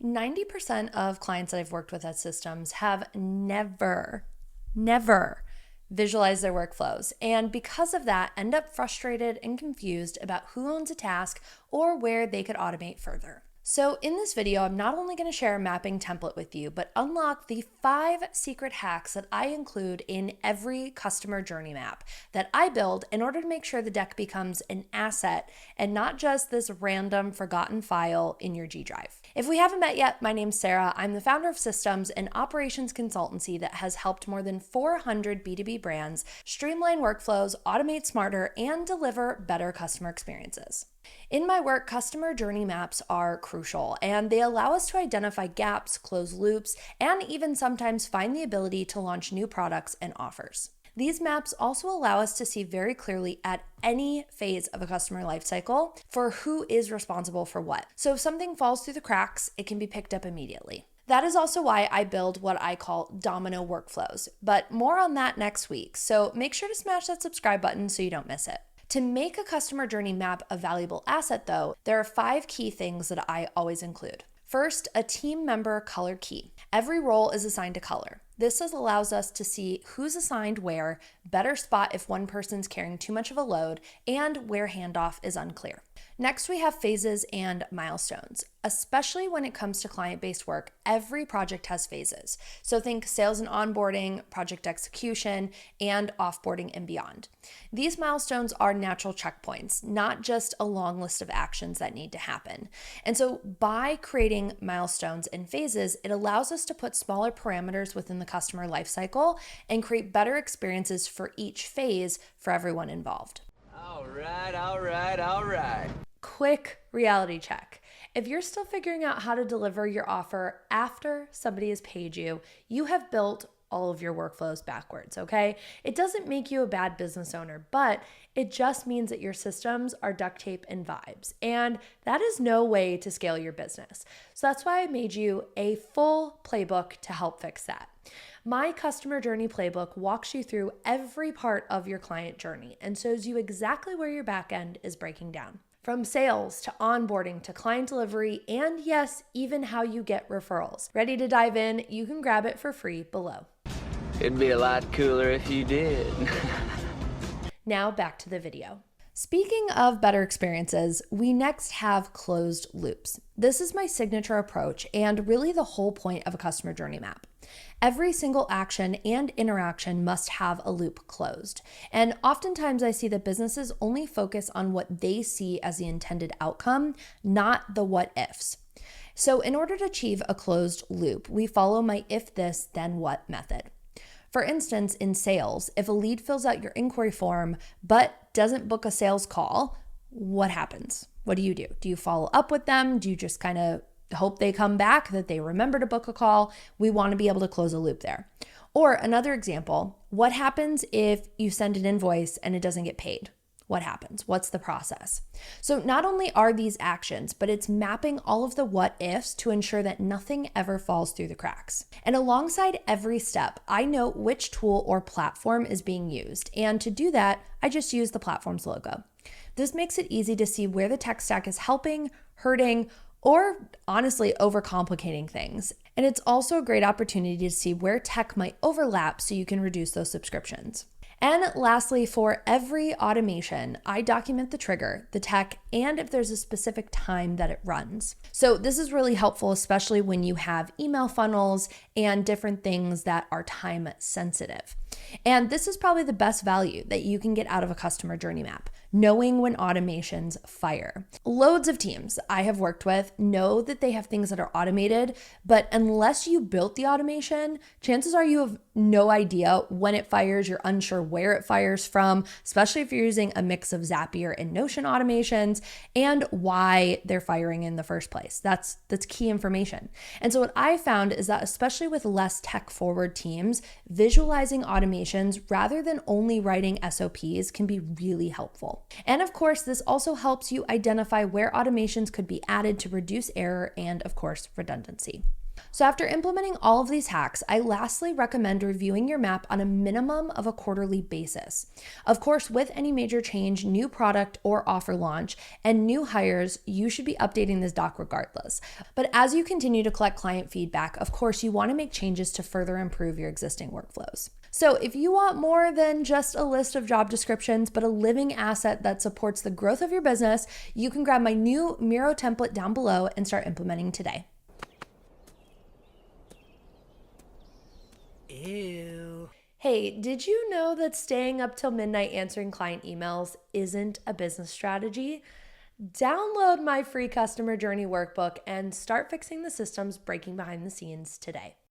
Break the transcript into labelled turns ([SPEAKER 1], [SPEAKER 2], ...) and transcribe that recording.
[SPEAKER 1] 90% of clients that I've worked with at Systems have never visualized their workflows, and because of that, end up frustrated and confused about who owns a task or where they could automate further. So in this video, I'm not only going to share a mapping template with you, but unlock the 5 secret hacks that I include in every customer journey map that I build in order to make sure the deck becomes an asset and not just this random forgotten file in your G Drive. If we haven't met yet, my name's Sara. I'm the founder of Systems, an operations consultancy that has helped more than 400 B2B brands streamline workflows, automate smarter, and deliver better customer experiences. In my work, customer journey maps are crucial, and they allow us to identify gaps, close loops, and even sometimes find the ability to launch new products and offers. These maps also allow us to see very clearly at any phase of a customer lifecycle for who is responsible for what. So if something falls through the cracks, it can be picked up immediately. That is also why I build what I call domino workflows, but more on that next week. So make sure to smash that subscribe button so you don't miss it. To make a customer journey map a valuable asset, though, there are 5 key things that I always include. First, a team member color key. Every role is assigned a color. This allows us to see who's assigned where, better spot if one person's carrying too much of a load, and where handoff is unclear. Next, we have phases and milestones. Especially when it comes to client-based work, every project has phases. So think sales and onboarding, project execution, and offboarding and beyond. These milestones are natural checkpoints, not just a long list of actions that need to happen. And so by creating milestones and phases, it allows us to put smaller parameters within the customer lifecycle and create better experiences for each phase for everyone involved.
[SPEAKER 2] All right.
[SPEAKER 1] Quick reality check. If you're still figuring out how to deliver your offer after somebody has paid you, you have built all of your workflows backwards, okay? It doesn't make you a bad business owner, but it just means that your systems are duct tape and vibes, and that is no way to scale your business. So that's why I made you a full playbook to help fix that. My customer journey playbook walks you through every part of your client journey and shows you exactly where your back end is breaking down. From sales to onboarding to client delivery, and yes, even how you get referrals. Ready to dive in? You can grab it for free below.
[SPEAKER 2] It'd be a lot cooler if you did.
[SPEAKER 1] Now back to the video. Speaking of better experiences, we next have closed loops. This is my signature approach and really the whole point of a customer journey map. Every single action and interaction must have a loop closed. And oftentimes I see that businesses only focus on what they see as the intended outcome, not the what ifs. So in order to achieve a closed loop, we follow my if this, then what method. For instance, in sales, if a lead fills out your inquiry form but doesn't book a sales call, what happens? What do? Do you follow up with them? Do you just kind of hope they come back, that they remember to book a call? We want to be able to close a loop there. Or another example, what happens if you send an invoice and it doesn't get paid? What happens? What's the process? So not only are these actions, but it's mapping all of the what ifs to ensure that nothing ever falls through the cracks. And alongside every step, I note which tool or platform is being used. And to do that, I just use the platform's logo. This makes it easy to see where the tech stack is helping, hurting, or honestly overcomplicating things. And it's also a great opportunity to see where tech might overlap so you can reduce those subscriptions. And lastly, for every automation, I document the trigger, the tech, and if there's a specific time that it runs. So this is really helpful, especially when you have email funnels and different things that are time sensitive. And this is probably the best value that you can get out of a customer journey map, knowing when automations fire. Loads of teams I have worked with know that they have things that are automated, but unless you built the automation, chances are you have no idea when it fires, you're unsure where it fires from, especially if you're using a mix of Zapier and Notion automations, and why they're firing in the first place. That's key information. And so what I found is that especially with less tech-forward teams, visualizing automations rather than only writing SOPs can be really helpful. And of course, this also helps you identify where automations could be added to reduce error and, of course, redundancy. So after implementing all of these hacks, I lastly recommend reviewing your map on a minimum of a quarterly basis. Of course, with any major change, new product or offer launch, and new hires, you should be updating this doc regardless. But as you continue to collect client feedback, of course, you want to make changes to further improve your existing workflows. So if you want more than just a list of job descriptions, but a living asset that supports the growth of your business, you can grab my new Miro template down below and start implementing today.
[SPEAKER 3] Ew.
[SPEAKER 1] Hey, did you know that staying up till midnight answering client emails isn't a business strategy? Download my free customer journey workbook and start fixing the systems breaking behind the scenes today.